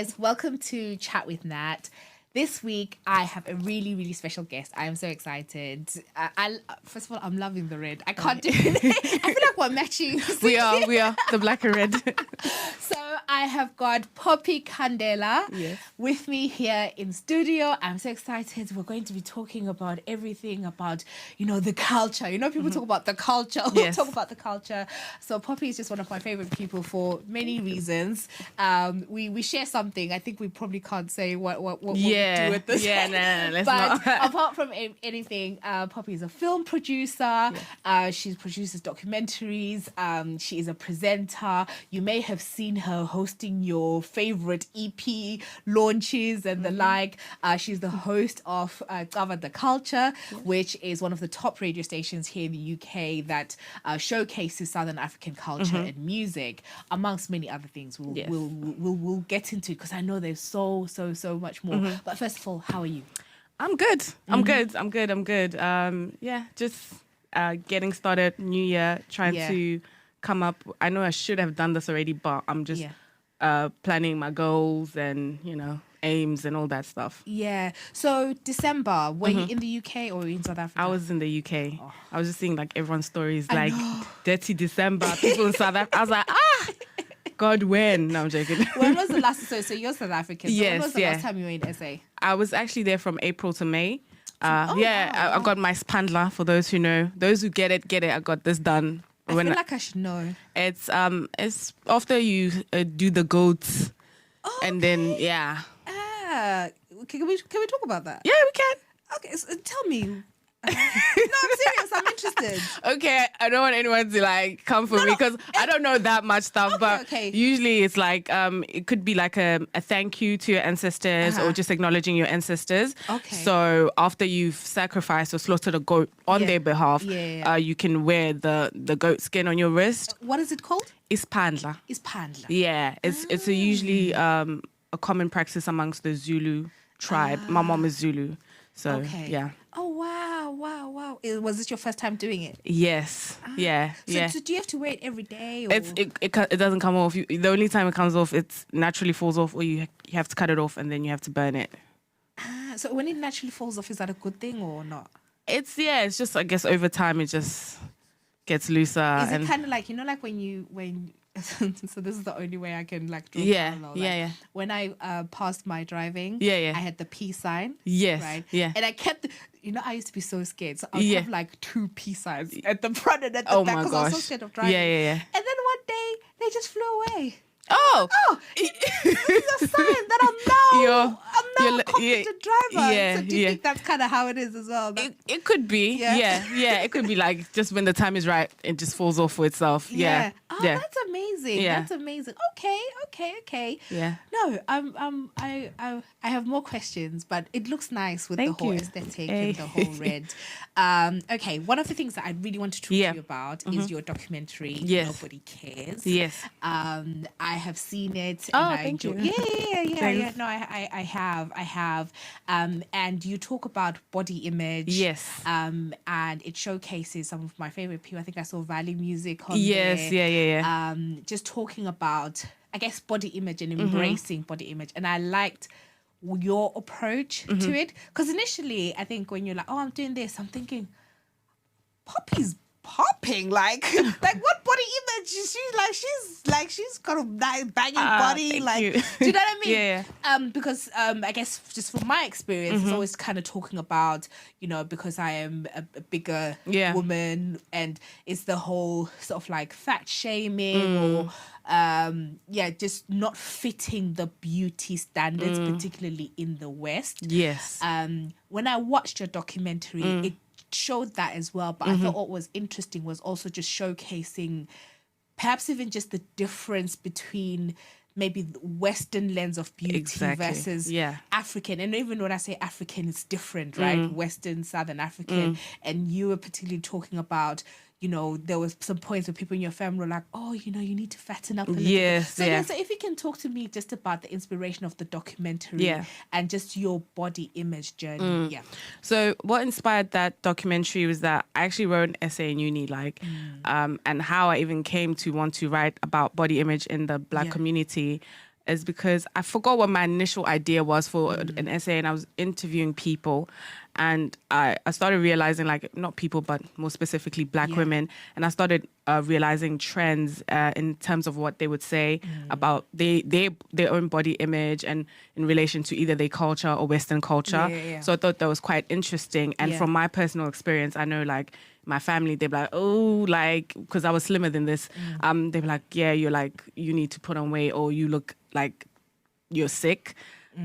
guys, welcome to Chat with Nat. This week, I have a really, really special guest. I am so excited. First of all, I'm loving the red. I can't do it. I feel like we're matching. We are the black and red. So I have got Phophi Khandela with me here in studio. I'm so excited. We're going to be talking about everything about, the culture. People talk about the culture. We'll talk about the culture. So Phophi is just one of my favorite people for many reasons. We share something. I think we probably can't say what we do with this. Let's but not. apart from anything, Phophi is a film producer. She produces documentaries. She is a presenter. You may have seen her hosting your favorite EP launches and the like. She's the host of Cava De Kulca, which is one of the top radio stations here in the UK that showcases Southern African culture and music, amongst many other things. We'll get into, because I know there's so much more. But first of all, how are you? I'm good. I'm good. Just getting started. New year, trying to come up. I know I should have done this already, but I'm just planning my goals and aims and all that stuff. Yeah. So December, were you in the UK or in South Africa? I was in the UK. I was just seeing like everyone's stories, like dirty December. People in South Africa. I was like, God, when? No, I'm joking. When was the last? So you're South African. So Yes, when was the last time you were in SA? I was actually there from April to May. Wow. I got my spandler, for those who know. Those who get it. I got this done. I feel like I should know. It's after you do the goats, and then Can we talk about that? Yeah, we can. Okay, so tell me. No, I'm serious. I'm interested. Okay, I don't want anyone to come for me because I don't know that much stuff. But usually it's it could be like a thank you to your ancestors or just acknowledging your ancestors. Okay. So after you've sacrificed or slaughtered a goat on their behalf, you can wear the goat skin on your wrist. What is it called? Ispandla. Ispandla. Yeah, it's usually a common practice amongst the Zulu tribe. My mom is Zulu. So, yeah. Oh, wow. Was this your first time doing it? Yes. So do you have to wear it every day? Or? It doesn't come off. The only time it comes off, it naturally falls off, or you have to cut it off and then you have to burn it. So when it naturally falls off, is that a good thing or not? It's just, I guess, over time it just gets looser. Is it kind of like, when so this is the only way I can draw parallel. When I passed my driving, I had the peace sign. Yes. Right? Yeah. And I kept, I used to be so scared. So I would have two peace signs at the front and at the back because I was so scared of driving. Yeah. And then one day they just flew away. Oh, this is a sign that I'm now a competent driver. So do you think that's kind of how it is as well? It could be. Yeah. It could be just when the time is right, it just falls off for itself. Yeah. That's amazing. Yeah. That's amazing. Okay. Yeah. No, I have more questions, but it looks nice with the whole aesthetic and the whole red. Okay, one of the things that I really want to talk to you about is your documentary, Nobody Cares. Yes. I have seen it. Thank you. Yeah. No, I have. And you talk about body image. Yes. And it showcases some of my favorite people. I think I saw Valley Music on there. Yes. Yeah. Just talking about, I guess, body image and embracing body image. And I liked your approach to it. Because initially, I think when you're like, I'm doing this, I'm thinking, Phophi's popping, like what body image is she she's got a nice banging body, do you know what I mean? Yeah. Because I guess just from my experience, it's always kind of talking about because I am a bigger woman, and it's the whole sort of fat shaming or just not fitting the beauty standards, particularly in the West. Yes. When I watched your documentary, it showed that as well, but I thought what was interesting was also just showcasing perhaps even just the difference between maybe the Western lens of beauty versus African. And even when I say African, it's different, right? Western, Southern African. And you were particularly talking about there was some points where people in your family were like, you need to fatten up a little bit. So if you can talk to me just about the inspiration of the documentary and just your body image journey. Yeah. So what inspired that documentary was that I actually wrote an essay in uni, and how I even came to want to write about body image in the Black community is because I forgot what my initial idea was for an essay, and I was interviewing people, and I started realizing, like, not people, but more specifically Black women, and I started realizing trends in terms of what they would say about their own body image and in relation to either their culture or Western culture. So I thought that was quite interesting. And from my personal experience, I know, like, my family, they'd be like, oh, like, because I was slimmer than this, they'd be like, yeah, you're like, you need to put on weight, or you look like you're sick.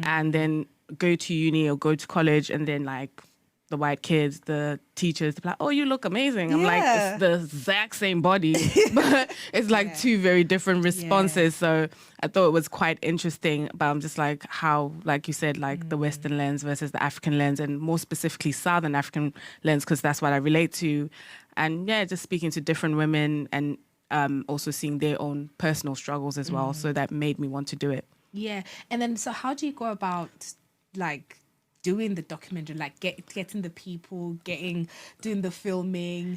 And then go to uni or go to college, and then, like, the white kids, the teachers, they're like, oh, you look amazing. I'm like, it's the exact same body, but it's like two very different responses. So I thought it was quite interesting, but I'm just like, how, like you said, like the Western lens versus the African lens, and more specifically Southern African lens, because that's what I relate to. And yeah, just speaking to different women, and also seeing their own personal struggles as well. So that made me want to do it. Yeah. And then, so how do you go about, like, doing the documentary, like getting the people, doing the filming,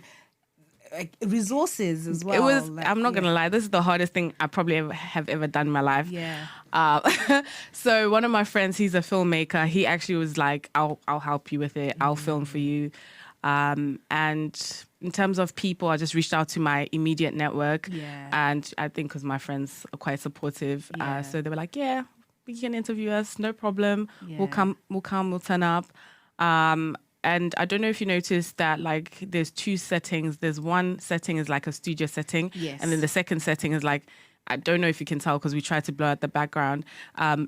like resources as well? It was, like, I'm not gonna lie, this is the hardest thing I probably have ever done in my life. So one of my friends, he's a filmmaker, he actually was like, I'll help you with it, I'll film for you. And in terms of people, I just reached out to my immediate network, and I think because my friends are quite supportive, so they were like, yeah, you can interview us, no problem. We'll turn up. And I don't know if you noticed that, like, there's two settings. There's one setting is like a studio setting, and then the second setting is like, I don't know if you can tell because we tried to blur out the background.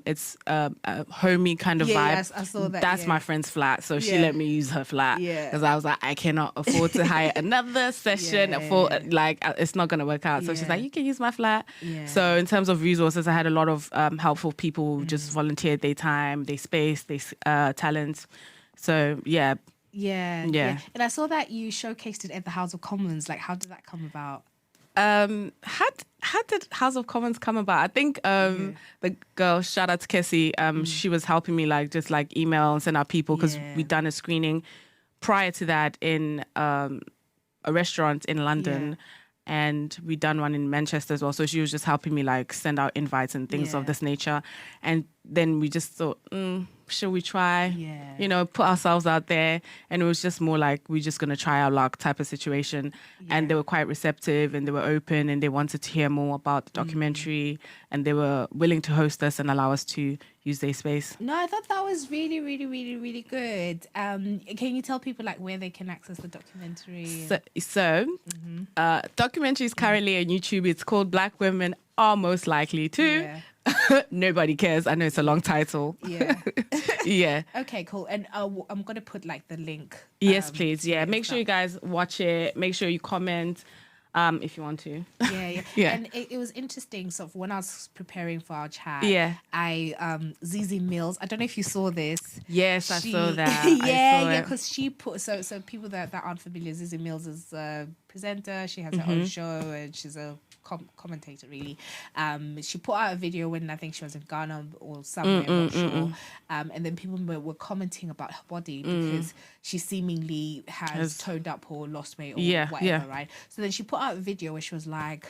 It's a homey kind of vibe. Yes, I saw that. That's my friend's flat, so she let me use her flat because I was like, I cannot afford to hire another session for like, it's not gonna work out. So she's like, you can use my flat. So in terms of resources, I had a lot of helpful people who just volunteered their time, their space, their talents. So yeah. And I saw that you showcased it at the House of Commons. Like, how did that come about? How did House of Commons come about? I think the girl, shout out to Kessie, she was helping me, like, just like email and send out people, because we'd done a screening prior to that in a restaurant in London, and we'd done one in Manchester as well. So she was just helping me, like, send out invites and things of this nature. And then we just thought, should we try? You know, put ourselves out there. And it was just more like, we're just going to try our luck type of situation. And they were quite receptive, and they were open, and they wanted to hear more about the documentary, and they were willing to host us and allow us to use their space. No, I thought that was really, really, really, really good. Can you tell people, like, where they can access the documentary? Documentary is currently on YouTube. It's called Black Women Are Most Likely To. Nobody cares. I know it's a long title. Okay, cool. And I'm going to put, like, the link. Yes, please. Yeah, make sure you guys watch it. Make sure you comment if you want to. And it was interesting. So when I was preparing for our chat, I Zizi Mills, I don't know if you saw this. Yes, I saw that. Because she put, so people that aren't familiar, Zizi Mills is a presenter. She has her own show, and she's a commentator, really. She put out a video when I think she was in Ghana or somewhere, I'm not sure. And then people were commenting about her body because she seemingly has toned up or lost weight or whatever, right? So then she put out a video where she was like,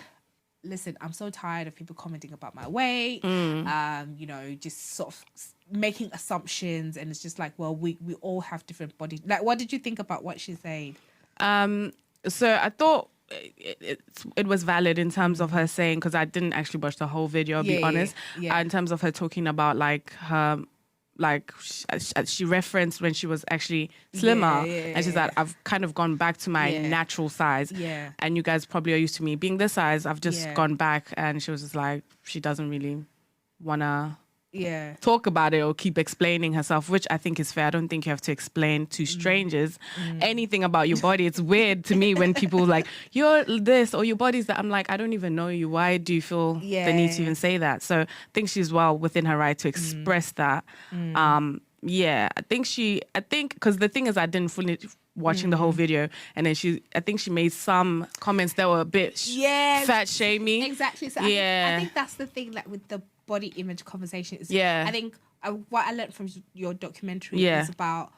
listen, I'm so tired of people commenting about my weight, you know, just sort of making assumptions. And it's just like, well, we all have different bodies. Like, what did you think about what she said? So I thought it was valid in terms of her saying, because I didn't actually watch the whole video, I'll be honest, in terms of her talking about, like, her, like, she referenced when she was actually slimmer, and she's like, I've kind of gone back to my natural size, and you guys probably are used to me being this size. I've just gone back. And she was just like, she doesn't really want to talk about it or keep explaining herself, which I think is fair. I don't think you have to explain to strangers anything about your body. It's weird to me when people like, you're this or your body's that. I'm like, I don't even know you. Why do you feel the need to even say that? So I think she's well within her right to express that. I think because the thing is, I didn't fully watching the whole video, and then I think she made some comments that were a bit fat shamey. Exactly. So I think that's the thing, like, with the body image conversation is, I think what I learned from your documentary is about,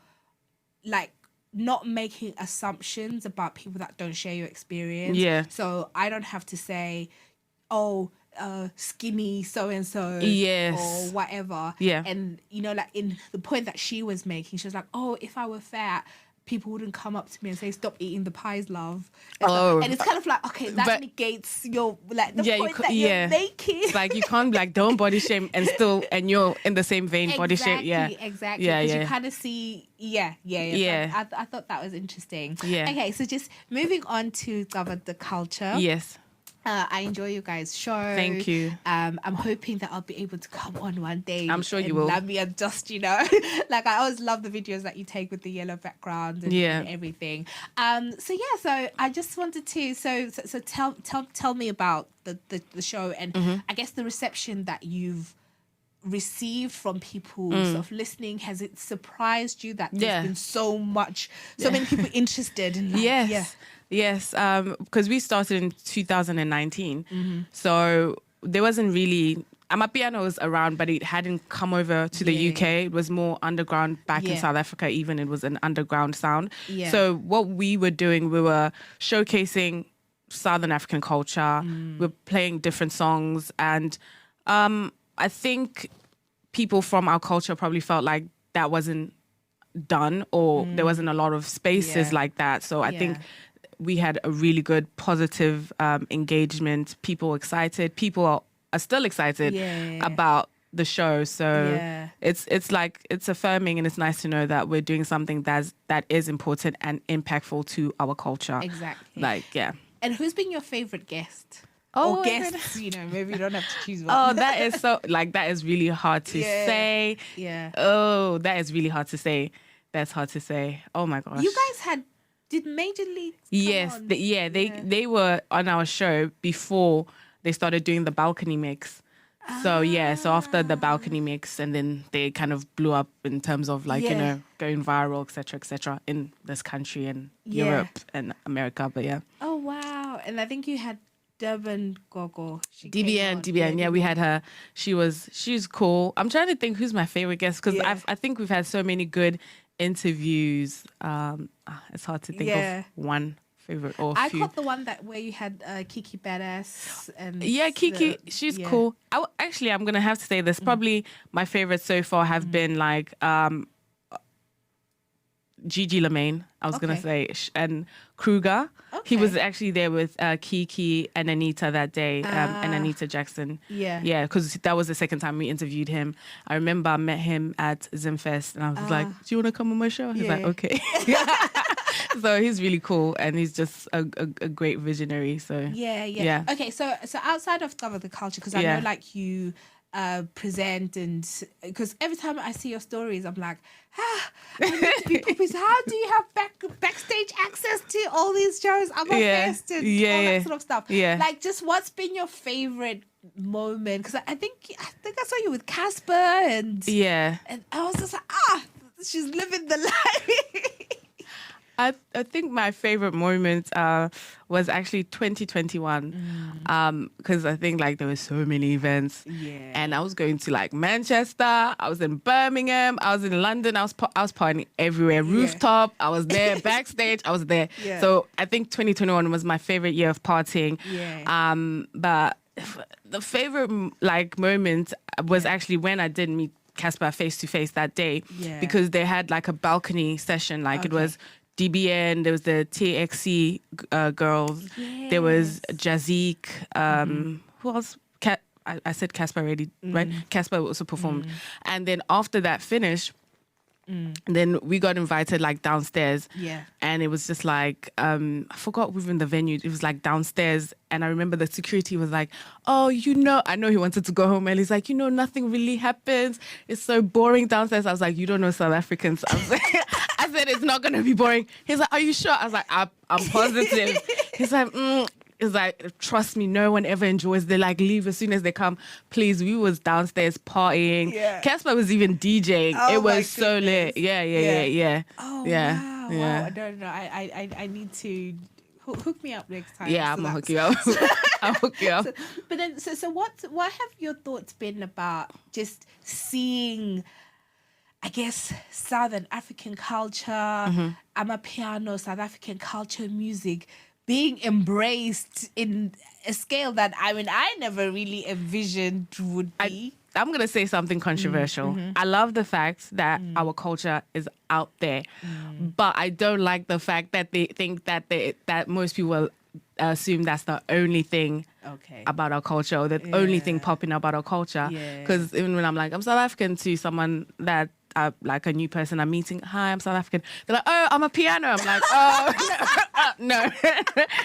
like, not making assumptions about people that don't share your experience. So I don't have to say, oh, skinny so and so, yes, or whatever. Yeah. And you know, like in the point that she was making, she was like, oh, if I were fat, people wouldn't come up to me and say, stop eating the pies, love. And it's kind of like, okay, that negates your, like, the point that you're making. It's like, you can't be like, don't body shame and you're in the same vein, body shame. Yeah, exactly. Because you kind of see, I thought that was interesting. Yeah. Okay, so just moving on to Cava De Kulca. Yes. I enjoy you guys' show. Thank you. I'm hoping that I'll be able to come on one day. I'm sure you will. Let me adjust, you know. Like, I always love the videos that you take with the yellow background and everything. So I just wanted to tell me about the show and I guess the reception that you've received from people sort of listening. Has it surprised you that there's been so many people interested in that? Yes, because we started in 2019, so there wasn't really... Amapiano was around, but it hadn't come over to the UK. It was more underground back in South Africa. Even it was an underground sound. So what we were doing, we were showcasing Southern African culture. We're playing different songs, and I think people from our culture probably felt like that wasn't done, or there wasn't a lot of spaces like that. So I think we had a really good positive engagement. People were excited. People are still excited about the show. So it's like, it's affirming, and it's nice to know that we're doing something that is important and impactful to our culture. Exactly. Like, And who's been your favorite guest? Oh, or guests, you know, maybe you don't have to choose one. Oh, that is that is really hard to say. Yeah. Oh, that is really hard to say. That's hard to say. Oh my gosh. You guys did Major League? Yes. They were on our show before they started doing the balcony mix. So so after the balcony mix, and then they kind of blew up in terms of like, you know, going viral, etc., in this country and Europe and America. But Oh wow. And I think you had Durban Gogo. DBN. Yeah, we had her. She's cool. I'm trying to think who's my favorite guest, because I think we've had so many good interviews. It's hard to think of one favorite or I few. caught the one where you had Kiki Badass and Kiki. She's cool. I'm gonna have to say this. Probably my favorite so far have been like Gigi Lamaine, I was going to say, and Kruger. Okay. He was actually there with Kiki and Anita that day, and Anita Jackson. Yeah, because that was the second time we interviewed him. I remember I met him at Zimfest, and I was like, do you want to come on my show? He's like, okay. So he's really cool, and he's just a great visionary. So yeah. Okay, so outside of Cava De Kulca, because I know like you present, and because every time I see your stories, I'm like, I need to be Phophi. How do you have backstage access to all these shows? I'm obsessed and all that sort of stuff. Yeah. Like, just what's been your favorite moment? Because I think I saw you with Casper, and I was just like, she's living the life. I think my favorite moment was actually 2021, because I think like there were so many events, and I was going to like Manchester, I was in Birmingham, I was in London, I was partying everywhere, rooftop, I was there, backstage, I was there. So I think 2021 was my favorite year of partying. But the favorite like moment was actually when I did meet Casper face to face that day, because they had like a balcony session, like it was DBN, there was the TXC girls, there was Jazik, who else? I said Casper already, right? Casper also performed. And then after that finished, then we got invited like downstairs. And it was just like, I forgot even the venue. It was like downstairs. And I remember the security was like, oh, I know he wanted to go home. And he's like, nothing really happens. It's so boring downstairs. I was like, you don't know South Africans. I said, it's not going to be boring. He's like, are you sure? I was like, I'm positive. He's like, trust me, no one ever enjoys. They like leave as soon as they come. Please, we was downstairs partying. Casper was even DJing. It was so lit. Yeah. Oh, yeah. Wow. Yeah. Wow. No. I need to hook me up next time. Yeah, I'm gonna hook you up. I'll hook you up. But then, so what have your thoughts been about just seeing, I guess, Southern African culture, Amapiano, South African culture, music being embraced in a scale that I never really envisioned would be. I'm going to say something controversial. I love the fact that our culture is out there, but I don't like the fact that they think that that most people assume that's the only thing about our culture, or the only thing popping about our culture. Because even when I'm like, I'm South African, to someone that like a new person I'm meeting, hi, I'm South African. They're like, oh, Amapiano. I'm like, oh, no,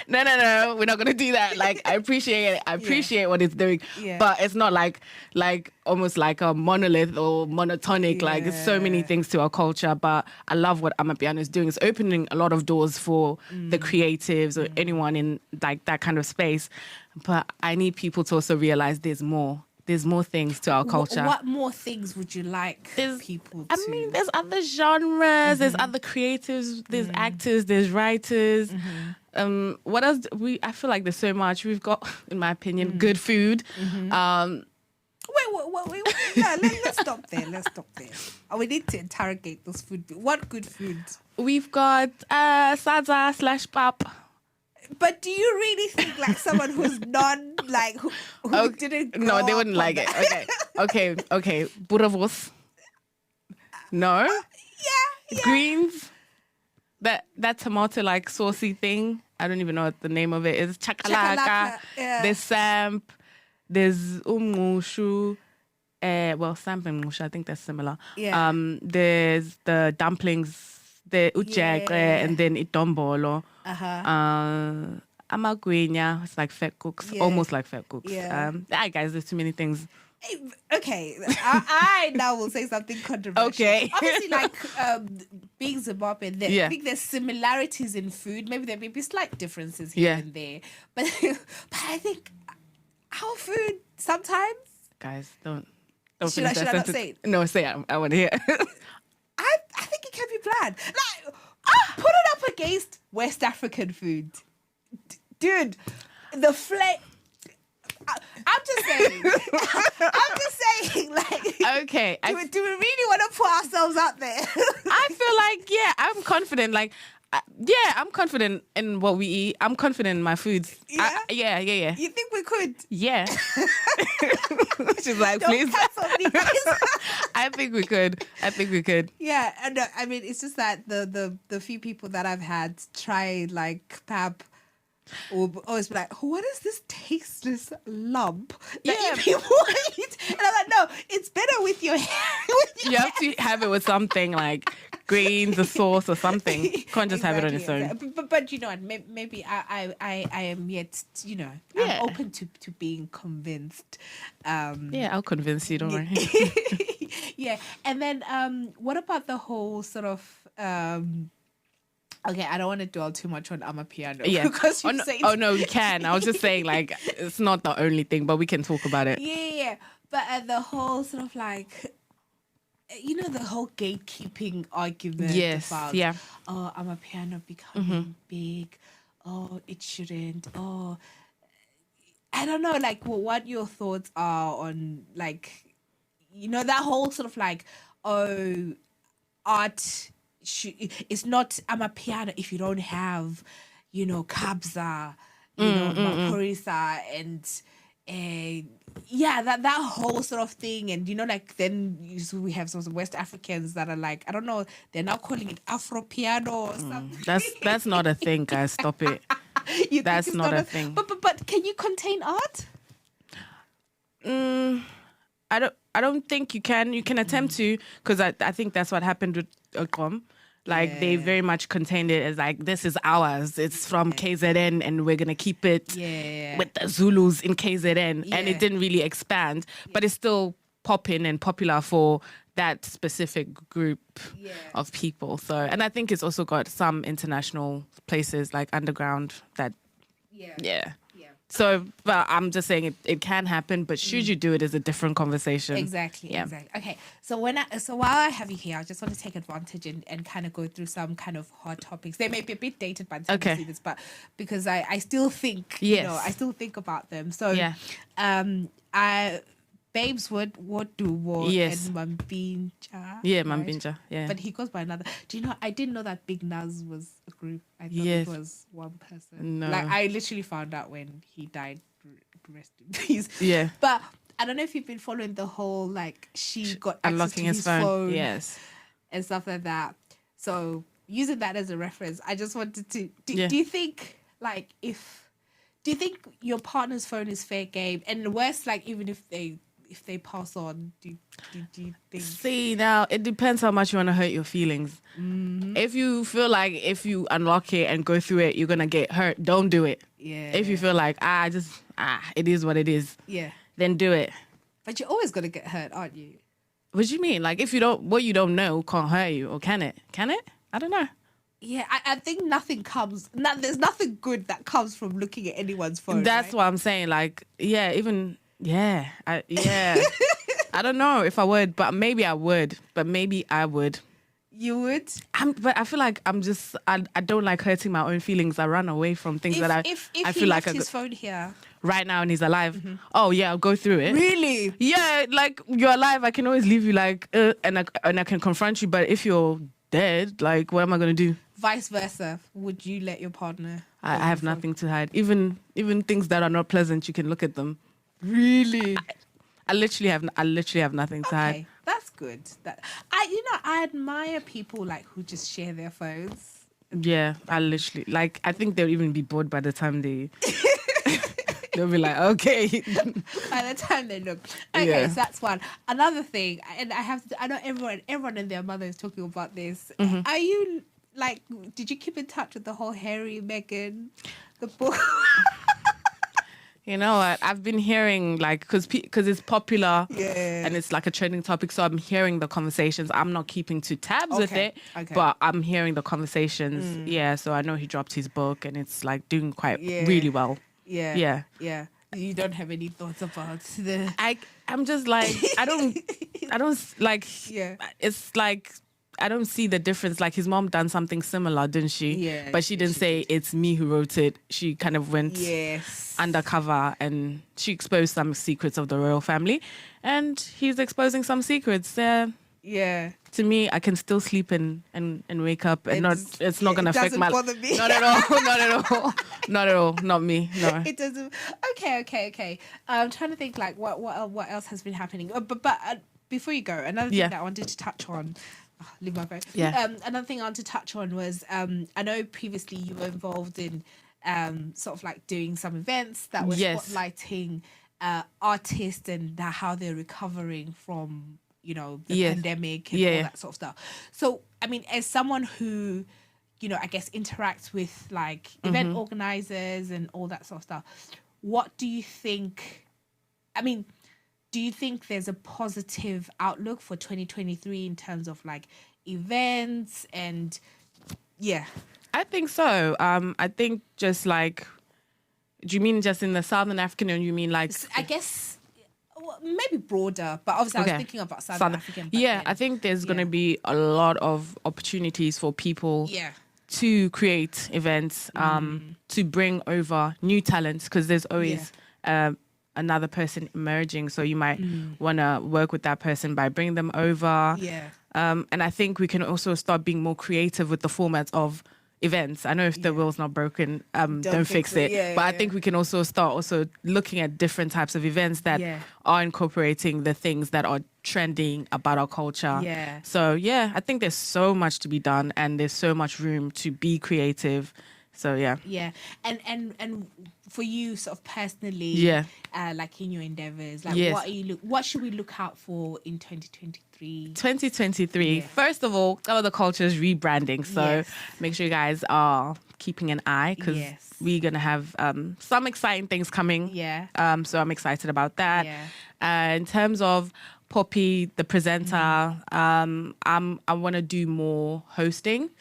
no, we're not going to do that. Like, I appreciate it. I appreciate what it's doing. But it's not like almost like a monolith or monotonic. Like, there's so many things to our culture. But I love what Amapiano is doing. It's opening a lot of doors for the creatives or anyone in like that kind of space. But I need people to also realize there's more. There's more things to our culture. What more things would you like people to... I mean, there's other genres, there's other creatives, there's actors, there's writers. What else? I feel like there's so much. We've got, in my opinion, good food. Wait. Yeah, let's stop there. We need to interrogate those food. What good food? We've got sadza / pap. But do you really think like someone who's who didn't grow No, they wouldn't like it. Okay. Boerewors. No? Yeah. Greens. That tomato like saucy thing. I don't even know what the name of it is. Chakalaka. There's samp. There's umngushu. Samp and ngushu, I think that's similar. Yeah. There's the dumplings. The ujeke and then itombolo. Amagwinya, it's like fat cooks, almost like fat cooks. Guys, there's too many things. Okay, I now will say something controversial. Okay. Obviously, like being Zimbabwean, I think there's similarities in food. Maybe there may be slight differences here and there, but I think our food sometimes. Guys, don't. Should I not say it? No, say it. I want to hear. I think it can be planned. Like, put it up against West African food. Dude, the flavor... I'm just saying, like... Okay. Do we really want to put ourselves out there? I feel like, I'm confident. Like, I'm confident in what we eat. I'm confident in my foods. Yeah. You think we could? Yeah. She's like, please. I think we could. Yeah, and I mean, it's just that the few people that I've had try like pap will always be like, what is this tasteless lump that you people eat? And I'm like, no, it's better with your You have to have it with something like greens, a sauce or something. You can't just have it on its own. But you know what, maybe I am yet, I'm open to being convinced. I'll convince you, don't worry. Yeah, and then what about the whole sort of... Okay, I don't want to dwell too much on Amapiano. Yeah. Because no, we can. I was just saying, like, it's not the only thing, but we can talk about it. Yeah. But the whole sort of like, the whole gatekeeping argument about, Amapiano becoming big. Oh, it shouldn't. Oh, I don't know, like, what your thoughts are on, like, that whole sort of like, oh, art... It's not Amapiano if you don't have, kabza, maporisa, and that whole sort of thing. And like then we have some West Africans that are like, I don't know, they're now calling it Afropiano or something. That's not a thing, guys. Stop it. That's not a thing. But can you contain art? I don't think you can. You can attempt to, because I think that's what happened with Okom. Like, they very much contained it as like, this is ours. It's from KZN and we're going to keep it with the Zulus in KZN. And it didn't really expand, but it's still popping and popular for that specific group of people. So, and I think it's also got some international places like underground that, So, but I'm just saying it can happen, but should you do it is a different conversation. Exactly. Okay. So while I have you here, I just want to take advantage and kind of go through some kind of hot topics. They may be a bit dated by the time you see this, but because I still think, I still think about them. So, Babes would do what? Yes. And Mambinja. Yeah, right? Mambinja. Yeah. But he goes by another. Do you know? I didn't know that Big Naz was a group. I thought Yes. it was one person. No. Like I literally found out when he died. Rest in peace. Yeah. But I don't know if you've been following the whole like she got access Unlocking to his phone. Yes. and stuff like that. So using that as a reference, I just wanted to. Do you think like do you think your partner's phone is fair game? And worse, like even if they pass on, do you think? See, now it depends how much you want to hurt your feelings. Mm-hmm. If you feel like if you unlock it and go through it, you're gonna get hurt, don't do it. Yeah. If you feel like it is what it is. Yeah. Then do it. But you're always gonna get hurt, aren't you? What do you mean? Like if what you don't know can't hurt you, or can it? Can it? I don't know. Yeah, I think there's nothing good that comes from looking at anyone's phone. That's right? what I'm saying. Like, I don't know if I would, but maybe I would. You would? But I feel like I don't like hurting my own feelings. I run away from things if I he feel left like his phone here right now and he's alive. Mm-hmm. Oh yeah, I'll go through it. Really? Yeah, like you're alive, I can always leave you like and I can confront you. But if you're dead, like what am I gonna do? Vice versa. Would you let your partner? I have nothing to hide. Even things that are not pleasant, you can look at them. Really? I literally have nothing to hide. That's good. I admire people like who just share their phones. Yeah, I think they'll even be bored by the time they'll be like, okay. By the time they look. Okay, so that's one. Another thing, and I know everyone and their mother is talking about this. Mm-hmm. Are you like, did you keep in touch with the whole Harry, Meghan, the book? You know what? I've been hearing like because it's popular and it's like a trending topic. So I'm hearing the conversations. I'm not keeping to tabs with it, but I'm hearing the conversations. Yeah, so I know he dropped his book and it's like doing quite really well. Yeah. You don't have any thoughts about the? I'm just like I don't like. Yeah. It's like. I don't see the difference. Like his mom done something similar, didn't she? Yeah. But she didn't say it's me who wrote it. She kind of went undercover and she exposed some secrets of the royal family. And he's exposing some secrets. Yeah. To me, I can still sleep and wake up and it's not gonna affect my life. It doesn't bother me. Not at all. Not at all. Not at all. Not me. No. It doesn't. Okay. I'm trying to think like what else has been happening. But before you go, another thing that I wanted to touch on. Leave my phone. Yeah. Another thing I wanted to touch on was I know previously you were involved in sort of like doing some events that were spotlighting artists and how they're recovering from the pandemic and all that sort of stuff. So I mean, as someone who I guess interacts with like event organizers and all that sort of stuff, what do you think? I mean, do you think there's a positive outlook for 2023 in terms of like events and I think so. I think just like, do you mean just in the Southern African or you mean like? I guess maybe broader, but obviously I was thinking about Southern African. Yeah, I think there's going to be a lot of opportunities for people to create events, to bring over new talents because there's always another person emerging, so you might want to work with that person by bringing them over. And I think we can also start being more creative with the formats of events. I know if the wheel's not broken, don't fix it. But I think we can also start looking at different types of events that are incorporating the things that are trending about our culture. So I think there's so much to be done and there's so much room to be creative. So and for you sort of personally, like in your endeavors, like what should we look out for in 2023? 2023. First of all, Cava De Kulca is rebranding, so make sure you guys are keeping an eye because we're gonna have some exciting things coming. So I'm excited about that. In terms of Phophi, the presenter, I want to do more hosting.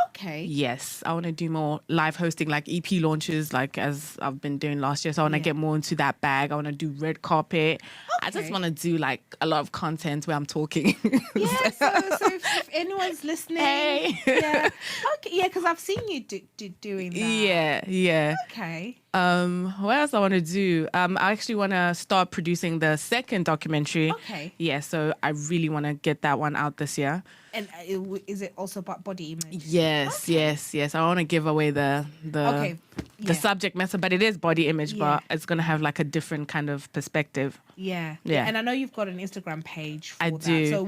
Okay. Yes, I want to do more live hosting, like EP launches, like as I've been doing last year. So I want to get more into that bag. I want to do red carpet. I just want to do like a lot of content where I'm talking. So if anyone's listening, because I've seen you doing that. Yeah. Okay. What else I want to do? I actually want to start producing the second documentary. Okay. Yeah, so I really want to get that one out this year. And is it also about body image? Yes, okay. yes. I want to give away the subject matter, but it is body image, but it's going to have like a different kind of perspective. Yeah. And I know you've got an Instagram page for that. Do. So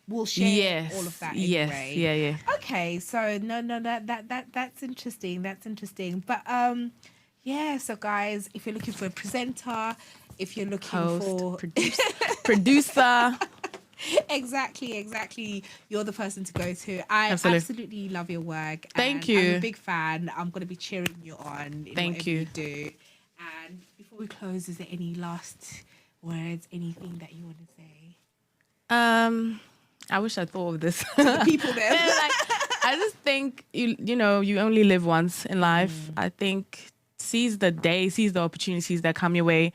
we'll share all of that anyway. Yes. Yeah. Okay. So no, that's interesting. That's interesting. But so guys, if you're looking for a presenter, if you're looking for producer. Exactly. You're the person to go to. I absolutely love your work. Thank you. I'm a big fan. I'm going to be cheering you on in Thank you. You do. And before we close, is there any last words, anything that you want to say? I wish I thought of this. The people there. I just think you only live once in life. I think seize the day, seize the opportunities that come your way.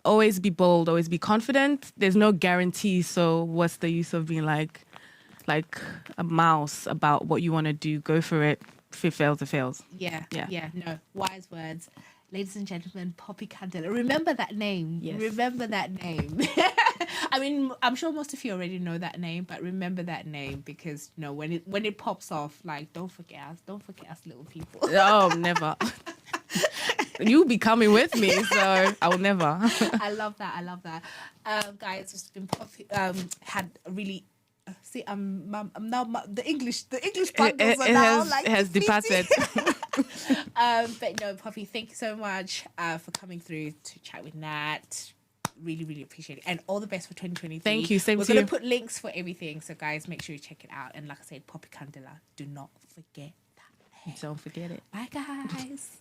Always be bold, always be confident. There's no guarantee, so what's the use of being like a mouse about what you want to do? Go for it. If it fails, it fails. Yeah. No, wise words. Ladies and gentlemen, Phophi Khandela. Remember that name. Yes. Remember that name. I mean, I'm sure most of you already know that name, but remember that name because when it pops off, like don't forget us little people. Oh, never. You'll be coming with me, so I will never. I love that. Guys, it's been had a really. See, I'm now the English bundles are now has departed. But no, Phophi, thank you so much for coming through to chat with Nat. Really, really appreciate it, and all the best for 2023. Thank you. Same We're to you. gonna put links for everything, so guys, make sure you check it out. And like I said, Phophi Khandela, do not forget that. Don't forget it. Bye, guys.